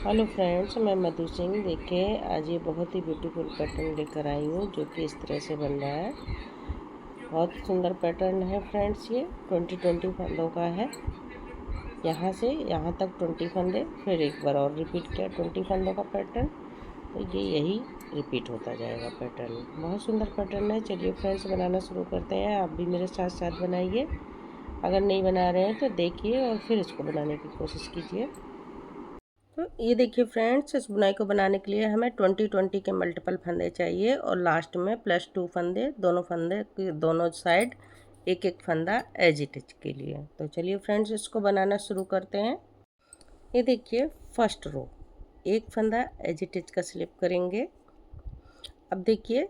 Hello friends, मैं मधु सिंह। देखिए, आज ये बहुत ही ब्यूटीफुल पैटर्न लेकर आई हूँ जो कि इस तरह से बन रहा है। बहुत सुंदर पैटर्न है फ्रेंड्स। ये 20 फंदों का है। यहाँ से यहाँ तक 20 फंदे, फिर एक बार और रिपीट किया 20 फंदों का पैटर्न। तो ये यही रिपीट होता जाएगा पैटर्न। बहुत सुंदर पैटर्न है। चलिए फ्रेंड्स, बनाना शुरू करते हैं। आप भी मेरे साथ साथ बनाइए। अगर नहीं बना रहे हैं तो देखिए और फिर इसको बनाने की कोशिश कीजिए। तो ये देखिए फ्रेंड्स, इस बुनाई को बनाने के लिए हमें 20 के मल्टीपल फंदे चाहिए और लास्ट में +2 फंदे, दोनों फंदे की दोनों साइड एक एक फंदा एज इट इज के लिए। तो चलिए फ्रेंड्स, इसको बनाना शुरू करते हैं। ये देखिए, फर्स्ट रो एक फंदा एज इट इज का स्लिप करेंगे। अब देखिए,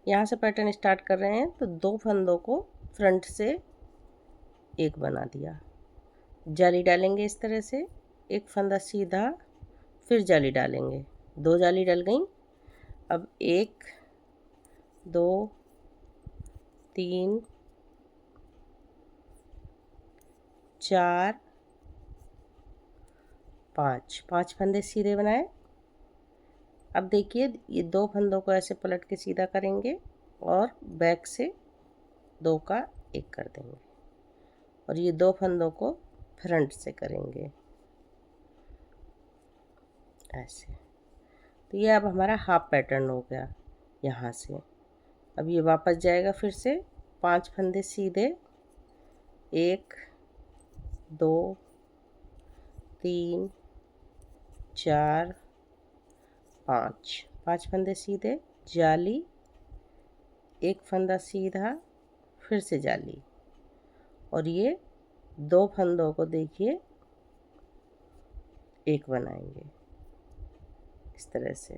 यहाँ से पैटर्न स्टार्ट कर रहे हैं तो दो फंदों को फ्रंट से एक बना दिया, जाली डालेंगे इस तरह से। एक फंदा सीधा, फिर जाली डालेंगे, दो जाली डल गई। अब 1 2 3 4 5 फंदे सीधे बनाए। अब देखिए, ये दो फंदों को ऐसे पलट के सीधा करेंगे और बैक से दो का एक कर देंगे और ये दो फंदों को फ्रंट से करेंगे ऐसे। तो ये अब हमारा हाफ पैटर्न हो गया यहाँ से। अब ये वापस जाएगा फिर से 5 फंदे सीधे, 1 2 3 4 5 फंदे सीधे, जाली, एक फंदा सीधा, फिर से जाली और ये दो फंदों को देखिए एक बनाएंगे इस तरह से।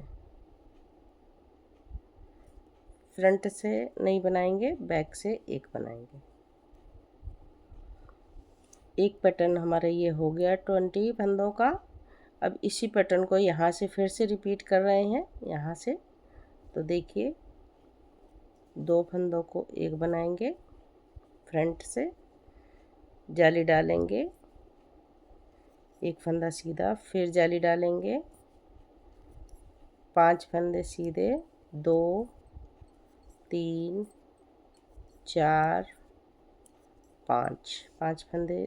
फ्रंट से नहीं बनाएंगे, बैक से एक बनाएंगे। एक पैटर्न हमारा ये हो गया 20 फंदों का। अब इसी पैटर्न को यहाँ से फिर से रिपीट कर रहे हैं यहाँ से। तो देखिए, दो फंदों को एक बनाएंगे, फ्रंट से जाली डालेंगे, एक फंदा सीधा, फिर जाली डालेंगे, 5 फंदे सीधे, 2 3 4 5 फंदे।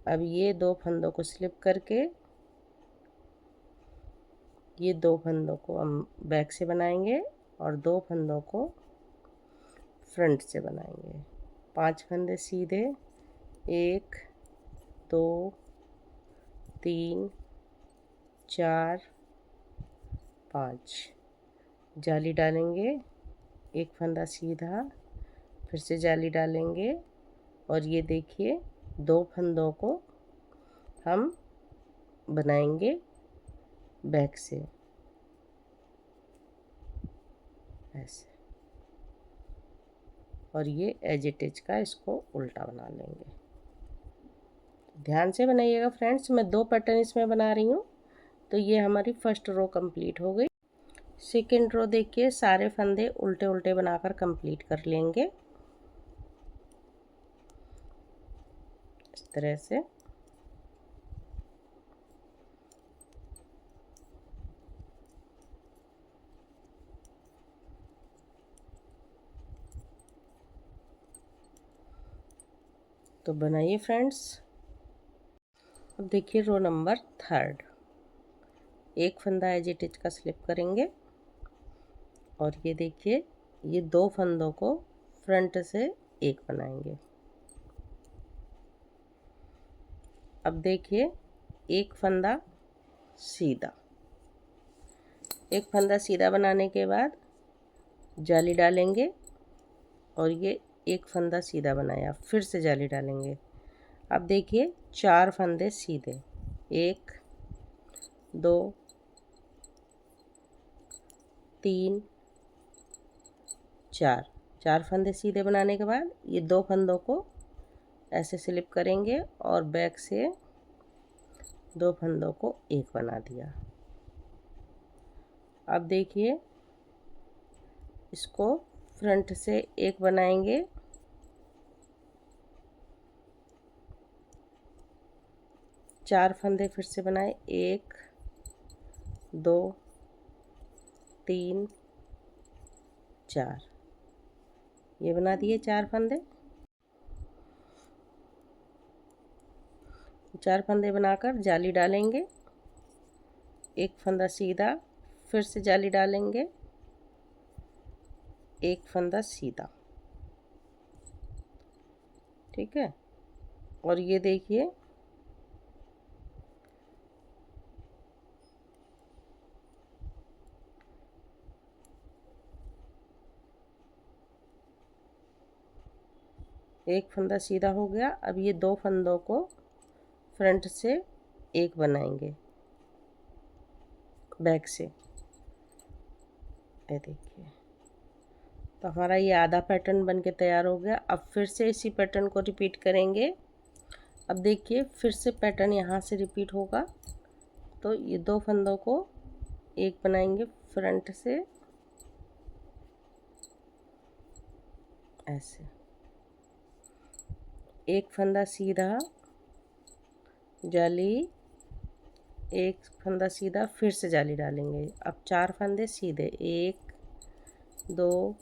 अब ये दो फंदों को स्लिप करके ये दो फंदों को हम बैक से बनाएंगे और दो फंदों को फ्रंट से बनाएंगे। 5 फंदे सीधे, 1 2 3 4 5, जाली डालेंगे, एक फंदा सीधा, फिर से जाली डालेंगे और ये देखिए, दो फंदों को हम बनाएंगे बैक से ऐसे और ये एज इट इज का इसको उल्टा बना लेंगे। ध्यान से बनाइएगा फ्रेंड्स, मैं दो पैटर्न इसमें बना रही हूँ। तो ये हमारी फर्स्ट रो कंप्लीट हो गई। सेकेंड रो देखिए, सारे फंदे उल्टे उल्टे बनाकर कंप्लीट कर लेंगे इस तरह से। तो बनाइए फ्रेंड्स। अब देखिए, रो नंबर 3, एक फंदा एज इट इज का स्लिप करेंगे और ये देखिए, ये दो फंदों को फ्रंट से एक बनाएंगे। अब देखिए, एक फंदा सीधा, एक फंदा सीधा बनाने के बाद जाली डालेंगे और ये एक फंदा सीधा बनाया, फिर से जाली डालेंगे। अब देखिए, 4 फंदे सीधे, 1 2 3 4 फंदे सीधे बनाने के बाद ये दो फंदों को ऐसे स्लिप करेंगे और बैक से दो फंदों को एक बना दिया। अब देखिए, इसको फ्रंट से एक बनाएंगे, चार फंदे फिर से बनाए, 1 2 3 4, ये बना दिए 4 फंदे। 4 फंदे बनाकर जाली डालेंगे, एक फंदा सीधा, फिर से जाली डालेंगे, एक फंदा सीधा, ठीक है। और ये देखिए एक फंदा सीधा हो गया। अब ये 2 फंदों को फ्रंट से एक बनाएंगे बैक से, ये देखिए। तो हमारा ये आधा पैटर्न बन के तैयार हो गया। अब फिर से इसी पैटर्न को रिपीट करेंगे। अब देखिए फिर से पैटर्न यहाँ से रिपीट होगा। तो ये 2 फंदों को एक बनाएंगे फ्रंट से, ऐसे, एक फंदा सीधा, जाली, एक फंदा सीधा, फिर से जाली डालेंगे। अब 4 फंदे सीधे, 1 2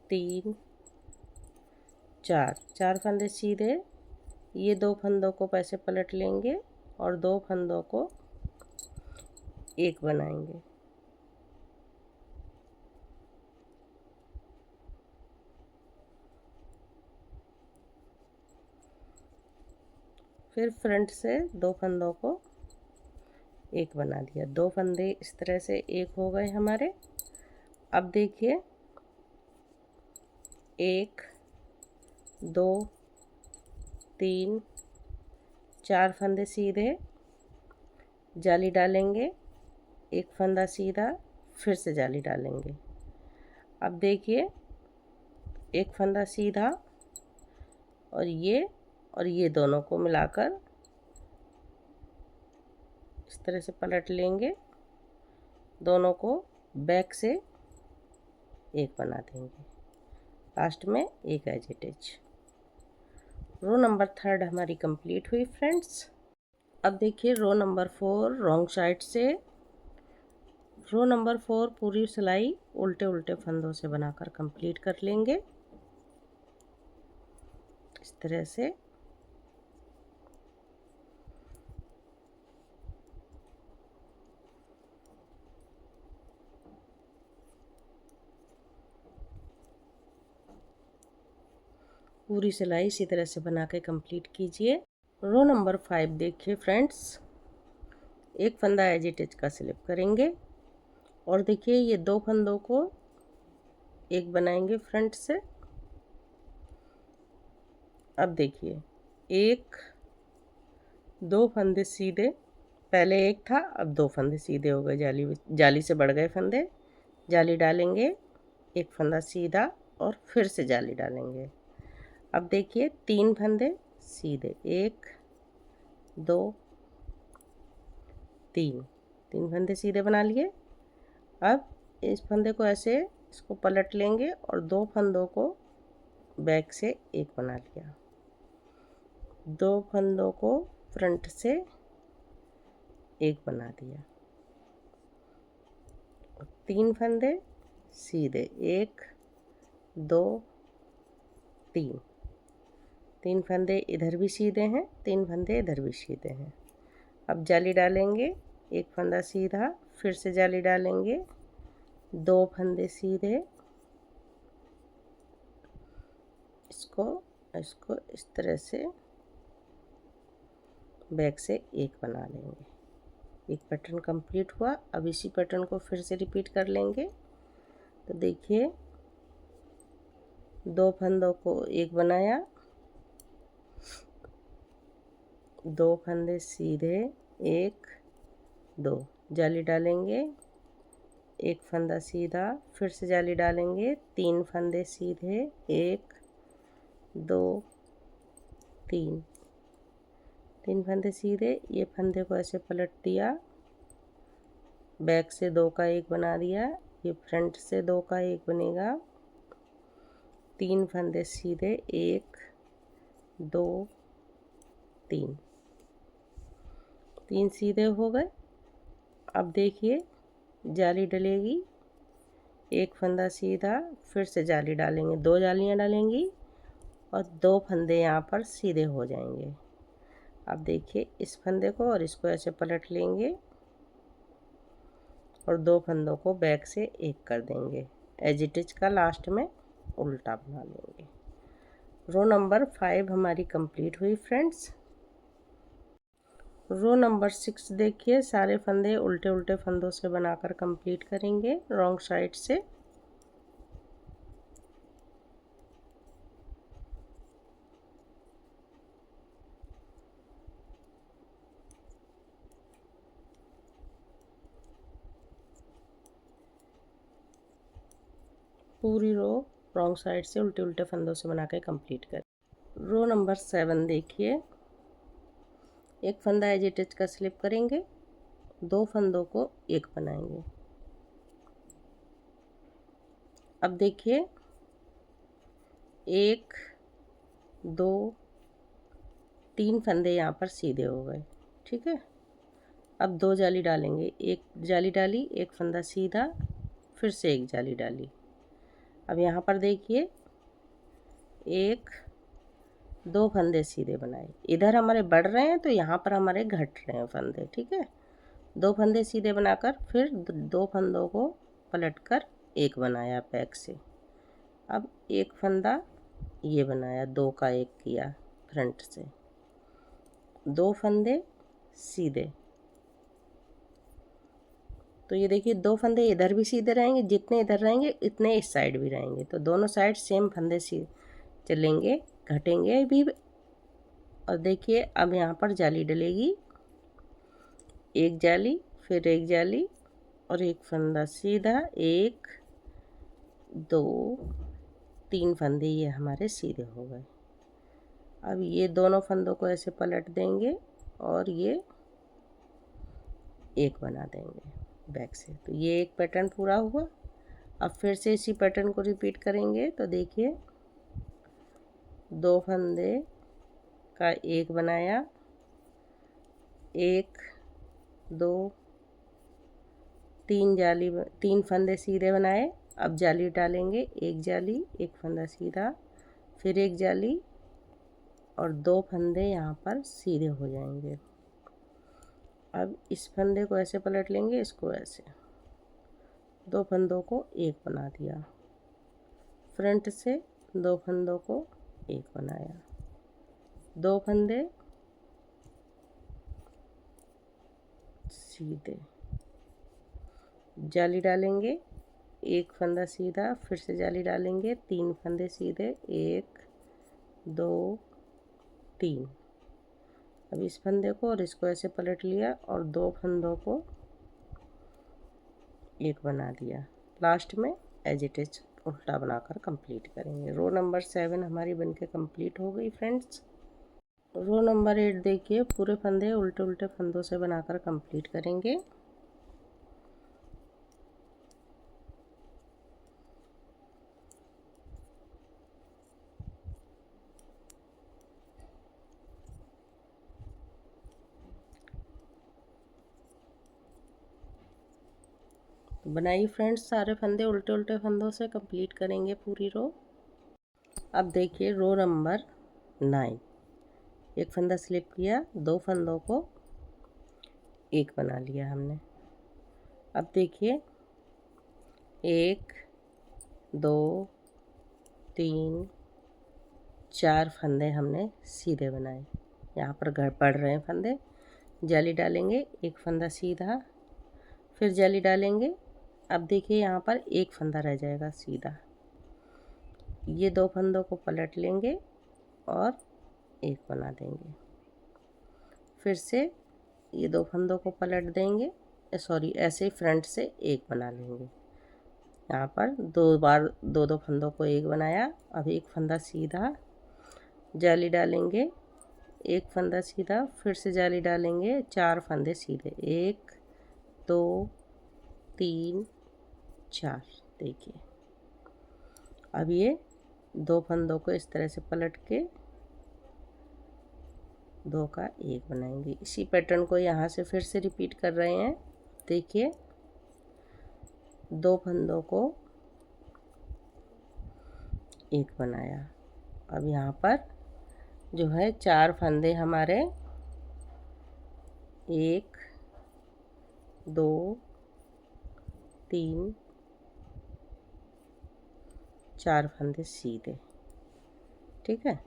3 4, 4 फंदे सीधे। ये 2 फंदों को पैसे पलट लेंगे और 2 फंदों को एक बनाएंगे। फिर फ्रंट से 2 फंदों को एक बना दिया। 2 फंदे इस तरह से एक हो गए हमारे। अब देखिए 1 2 3 4 फंदे सीधे, जाली डालेंगे, एक फंदा सीधा, फिर से जाली डालेंगे। अब देखिए एक फंदा सीधा और ये दोनों को मिलाकर इस तरह से पलट लेंगे, दोनों को बैक से एक बना देंगे, लास्ट में एक as it is. Row number 3 हमारी कंप्लीट हुई फ्रेंड्स। अब देखिए रो नंबर 4 रॉन्ग साइड से। रो नंबर 4 पूरी सिलाई उल्टे उल्टे फंदों से बनाकर कंप्लीट कर लेंगे इस तरह से। पूरी सिलाई इसी तरह से बना के कंप्लीट कीजिए। रो नंबर 5 देखिए फ्रेंड्स, एक फंदा एज इट इज का स्लिप करेंगे और देखिए ये 2 फंदों को एक बनाएंगे फ्रंट से। अब देखिए 1 2 फंदे सीधे, पहले एक था अब 2 फंदे सीधे हो गए, जाली से बढ़ गए फंदे। जाली डालेंगे, एक फंदा सीधा और फिर से जाली डालेंगे। अब देखिए 3 फंदे सीधे, 1 2 3, 3 फंदे सीधे बना लिए। अब इस फंदे को ऐसे इसको पलट लेंगे और 2 फंदों को बैक से एक बना लिया, 2 फंदों को फ्रंट से एक बना दिया, 3 फंदे सीधे, 1 2 3, 3 फंदे इधर भी सीधे हैं, 3 फंदे इधर भी सीधे हैं। अब जाली डालेंगे, एक फंदा सीधा, फिर से जाली डालेंगे, 2 फंदे सीधे, इसको इस तरह से बैक से एक बना लेंगे। एक पैटर्न कंप्लीट हुआ। अब इसी पैटर्न को फिर से रिपीट कर लेंगे। तो देखिए 2 फंदों को एक बनाया, 2 फंदे सीधे, 1 2, जाली डालेंगे, एक फंदा सीधा, फिर से जाली डालेंगे, 3 फंदे सीधे, 1 2 3, 3 फंदे सीधे। ये फंदे को ऐसे पलट दिया, बैक से 2 का एक बना दिया, ये फ्रंट से 2 का एक बनेगा, 3 फंदे सीधे, 1 2 3, 3 सीधे हो गए। अब देखिए जाली डलेगी, एक फंदा सीधा, फिर से जाली डालेंगे, 2 जालियाँ डालेंगी और 2 फंदे यहाँ पर सीधे हो जाएंगे। अब देखिए इस फंदे को और इसको ऐसे पलट लेंगे और 2 फंदों को बैक से एक कर देंगे, एज इट इज का लास्ट में उल्टा बना लेंगे। रो नंबर 5 हमारी कंप्लीट हुई फ्रेंड्स। रो नंबर 6 देखिए, सारे फंदे उल्टे उल्टे फंदों से बनाकर कंप्लीट करेंगे रॉन्ग साइड से। पूरी रो रॉन्ग साइड से उल्टे उल्टे फंदों से बना के कंप्लीट करें। रो नंबर 7 देखिए, एक फंदा एज इट इज का स्लिप करेंगे, 2 फंदों को एक बनाएंगे। अब देखिए 1 2 3 फंदे यहाँ पर सीधे हो गए, ठीक है। अब 2 जाली डालेंगे, एक जाली डाली, एक फंदा सीधा, फिर से एक जाली डाली। अब यहाँ पर देखिए 1 2 फंदे सीधे बनाए, इधर हमारे बढ़ रहे हैं तो यहाँ पर हमारे घट रहे हैं फंदे, ठीक है। 2 फंदे सीधे बनाकर फिर 2 फंदों को पलटकर एक बनाया बैक से। अब एक फंदा ये बनाया, 2 का एक किया फ्रंट से, 2 फंदे सीधे। तो ये देखिए 2 फंदे इधर भी सीधे रहेंगे, जितने इधर रहेंगे इतने इस साइड भी रहेंगे, तो दोनों साइड सेम फंदे सी चलेंगे, घटेंगे भी। और देखिए अब यहाँ पर जाली डलेगी, एक जाली, फिर एक जाली और एक फंदा सीधा, 1 2 3 फंदे ये हमारे सीधे हो गए। अब ये दोनों फंदों को ऐसे पलट देंगे और ये एक बना देंगे बैक से। तो ये एक पैटर्न पूरा हुआ। अब फिर से इसी पैटर्न को रिपीट करेंगे। तो देखिए 2 फंदे का एक बनाया, 1 2 3 जाली, 3 फंदे सीधे बनाए। अब जाली डालेंगे, एक जाली, एक फंदा सीधा, फिर एक जाली और 2 फंदे यहाँ पर सीधे हो जाएंगे। अब इस फंदे को ऐसे पलट लेंगे, इसको ऐसे, 2 फंदों को एक बना दिया, फ्रंट से 2 फंदों को एक बनाया, 2 फंदे सीधे, जाली डालेंगे, एक फंदा सीधा, फिर से जाली डालेंगे, 3 फंदे सीधे, 1 2 3। अब इस फंदे को और इसको ऐसे पलट लिया और 2 फंदों को एक बना दिया, लास्ट में एज इट इज उल्टा बनाकर कंप्लीट करेंगे। रो नंबर 7 हमारी बनके कंप्लीट हो गई फ्रेंड्स। रो नंबर 8 देखिए, पूरे फंदे उल्टे उल्टे फंदों से बनाकर कंप्लीट करेंगे। तो बनाइए फ्रेंड्स, सारे फंदे उल्टे उल्टे फंदों से कंप्लीट करेंगे पूरी रो। अब देखिए रो नंबर 9, एक फंदा स्लिप किया, 2 फंदों को एक बना लिया हमने। अब देखिए 1 2 3 4 फंदे हमने सीधे बनाए, यहाँ पर घर बढ़ रहे हैं फंदे। जाली डालेंगे, एक फंदा सीधा, फिर जाली डालेंगे। अब देखिए यहाँ पर एक फंदा रह जाएगा सीधा, ये 2 फंदों को पलट लेंगे और एक बना देंगे, फिर से ये 2 फंदों को पलट देंगे, सॉरी ऐसे फ्रंट से एक बना लेंगे। यहाँ पर 2 बार 2 फंदों को एक बनाया। अब एक फंदा सीधा, जाली डालेंगे, एक फंदा सीधा, फिर से जाली डालेंगे, 4 फंदे सीधे, 1 2 3 4। देखिए अब ये 2 फंदों को इस तरह से पलट के 2 का एक बनाएंगे। इसी पैटर्न को यहाँ से फिर से रिपीट कर रहे हैं। देखिए 2 फंदों को एक बनाया। अब यहाँ पर जो है 4 फंदे हमारे 1 2 3 4 फंदे सीधे, ठीक है।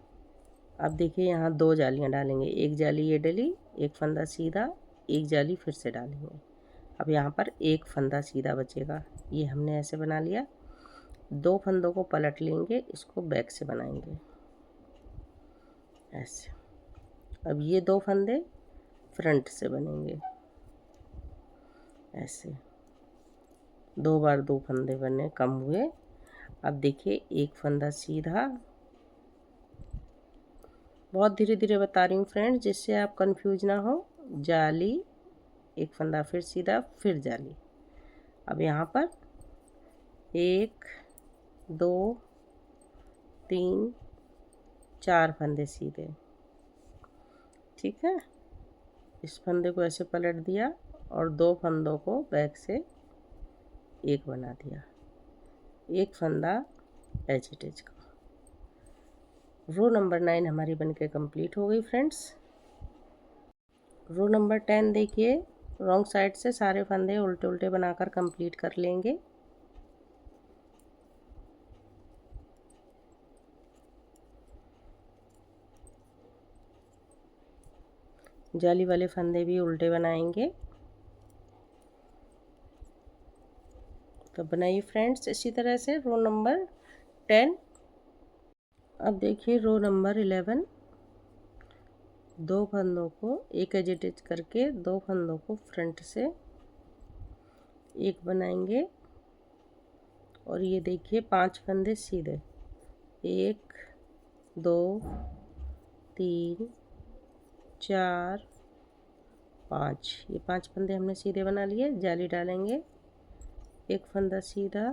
अब देखिए यहाँ 2 जालियाँ डालेंगे, एक जाली ये डली, एक फंदा सीधा, एक जाली फिर से डालेंगे। अब यहाँ पर एक फंदा सीधा बचेगा, ये हमने ऐसे बना लिया। 2 फंदों को पलट लेंगे, इसको बैक से बनाएंगे ऐसे। अब ये 2 फंदे फ्रंट से बनेंगे ऐसे। 2 बार 2 फंदे बने, कम हुए। अब देखिए एक फंदा सीधा, बहुत धीरे धीरे बता रही हूँ फ्रेंड्स जिससे आप कंफ्यूज ना हो। जाली, एक फंदा फिर सीधा, फिर जाली। अब यहाँ पर 1 2 3 4 फंदे सीधे, ठीक है। इस फंदे को ऐसे पलट दिया और 2 फंदों को बैक से एक बना दिया, एक फंदा एज इट इज का। रो नंबर 9 हमारी बनके कंप्लीट हो गई फ्रेंड्स। रो नंबर 10 देखिए, रॉन्ग साइड से सारे फंदे उल्टे उल्टे बनाकर कंप्लीट कर लेंगे। जाली वाले फंदे भी उल्टे बनाएंगे। तो बनाइए फ्रेंड्स इसी तरह से रो नंबर 10। अब देखिए रो नंबर 11, 2 फंदों को एक एज इट इज करके 2 फंदों को फ्रंट से एक बनाएंगे। और ये देखिए 5 फंदे सीधे, 1 2 3 4 5, ये 5 फंदे हमने सीधे बना लिए। जाली डालेंगे, एक फंदा सीधा,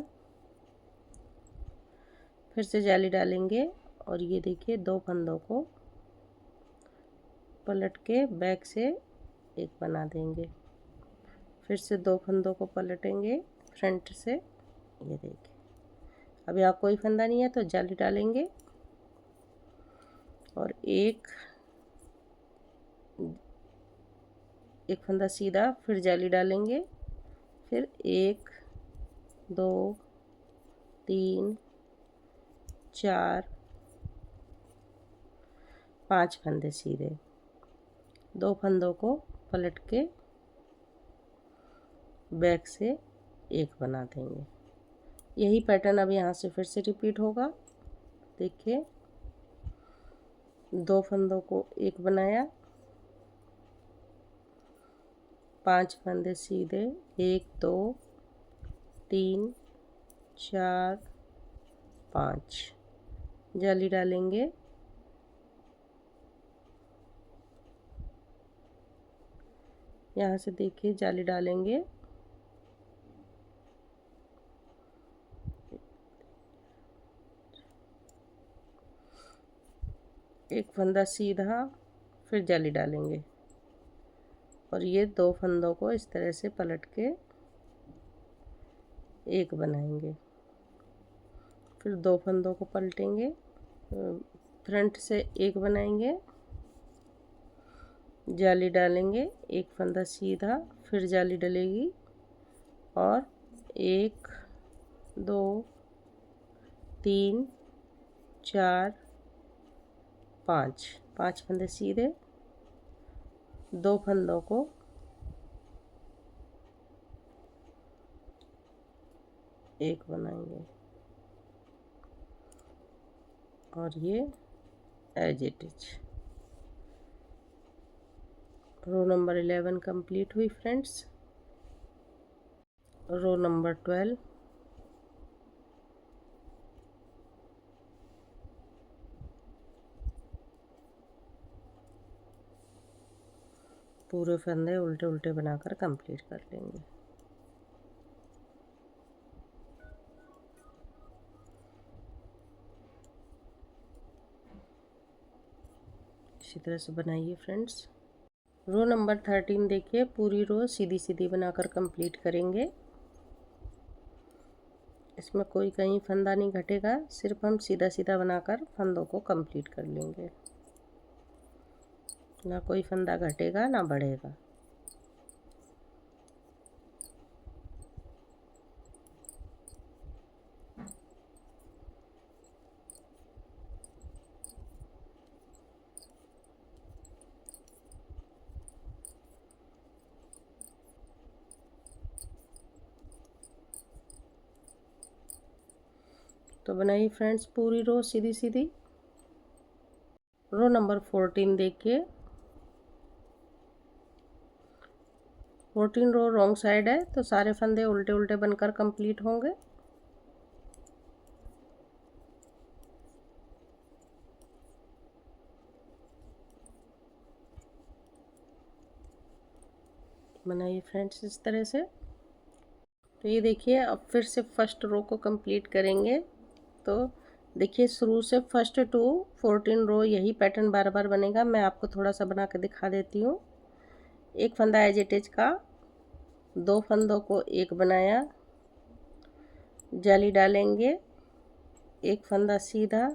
फिर से जाली डालेंगे और ये देखिए 2 फंदों को पलट के बैक से एक बना देंगे। फिर से 2 फंदों को पलटेंगे फ्रंट से, ये देखिए। अब यहाँ कोई फंदा नहीं है तो जाली डालेंगे और एक फंदा सीधा, फिर जाली डालेंगे, फिर 1 2 3 4 5 फंदे सीधे, 2 फंदों को पलट के बैक से एक बना देंगे। यही पैटर्न अब यहाँ से फिर से रिपीट होगा। देखिए 2 फंदों को एक बनाया, 5 फंदे सीधे, 1 2 3 4 5, जाली डालेंगे, यहाँ से देखिए जाली डालेंगे, एक फंदा सीधा, फिर जाली डालेंगे और ये 2 फंदों को इस तरह से पलट के एक बनाएंगे। फिर 2 फंदों को पलटेंगे, फ्रंट से एक बनाएंगे, जाली डालेंगे, एक फंदा सीधा, फिर जाली डलेगी और 1 2 3 4 5 फंदे सीधे, 2 फंदों को एक बनाएंगे और ये as it is. Row number 11 complete हुई फ्रेंड्स। रो नंबर 12, पूरे फंदे उल्टे उल्टे बनाकर कंप्लीट कर लेंगे। इसी तरह से बनाइए फ्रेंड्स। रो नंबर 13 देखिए, पूरी रो सीधी सीधी बनाकर कंप्लीट करेंगे। इसमें कोई कहीं फंदा नहीं घटेगा, सिर्फ हम सीधा सीधा बनाकर फंदों को कंप्लीट कर लेंगे। ना कोई फंदा घटेगा ना बढ़ेगा। तो बनाइए फ्रेंड्स पूरी रो सीधी सीधी। रो नंबर 14 देखिए, 14 रो रॉन्ग साइड है, तो सारे फंदे उल्टे उल्टे बनकर कंप्लीट होंगे। बनाइए फ्रेंड्स इस तरह से। तो ये देखिए, अब फिर से फर्स्ट रो को कंप्लीट करेंगे। तो देखिए, शुरू से फर्स्ट टू 14 रो यही पैटर्न बार बार बनेगा। मैं आपको थोड़ा सा बना के दिखा देती हूँ। एक फंदा एज इट इज का, दो फंदों को एक बनाया, जाली डालेंगे, एक फंदा सीधा,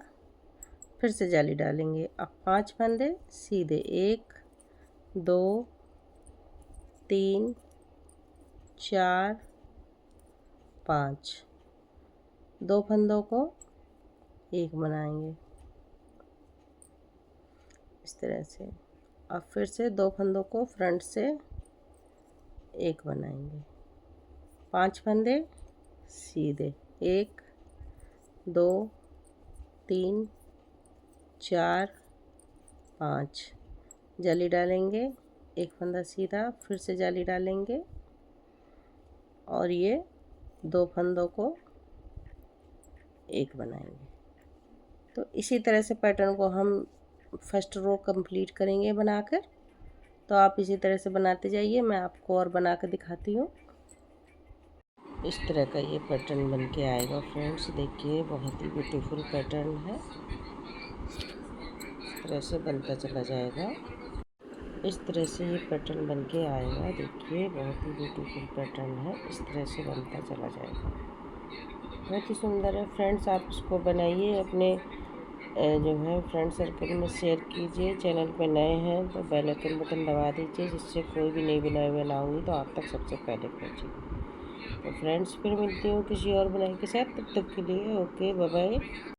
फिर से जाली डालेंगे। अब 5 फंदे सीधे, 1 2 3 4 5, दो फंदों को एक बनाएंगे इस तरह से। अब फिर से दो फंदों को फ्रंट से एक बनाएंगे, 5 फंदे सीधे, 1 2 3 4 5, जाली डालेंगे, एक फंदा सीधा, फिर से जाली डालेंगे और ये दो फंदों को एक बनाएंगे। तो इसी तरह से पैटर्न को हम फर्स्ट रो कंप्लीट करेंगे बनाकर। तो आप इसी तरह से बनाते जाइए, मैं आपको और बना कर दिखाती हूँ। इस तरह का ये पैटर्न बन के आएगा फ्रेंड्स। देखिए, बहुत ही ब्यूटीफुल पैटर्न है। इस तरह से बनता चला जाएगा। इस तरह से ये पैटर्न बन के आएगा। देखिए, बहुत ही ब्यूटीफुल पैटर्न है। इस तरह से बनता चला जाएगा। बहुत ही सुंदर है फ्रेंड्स। आप इसको बनाइए, अपने जो है फ्रेंड सर्कल में शेयर कीजिए। चैनल पे नए हैं तो बेल आइकन बटन दबा दीजिए, जिससे कोई भी नई बनाई बनाऊँगी तो आप तक सबसे पहले पहुँचेगी। तो फ्रेंड्स, फिर मिलती हूँ किसी और बनाई के साथ। तब तक के लिए ओके, बाय बाय।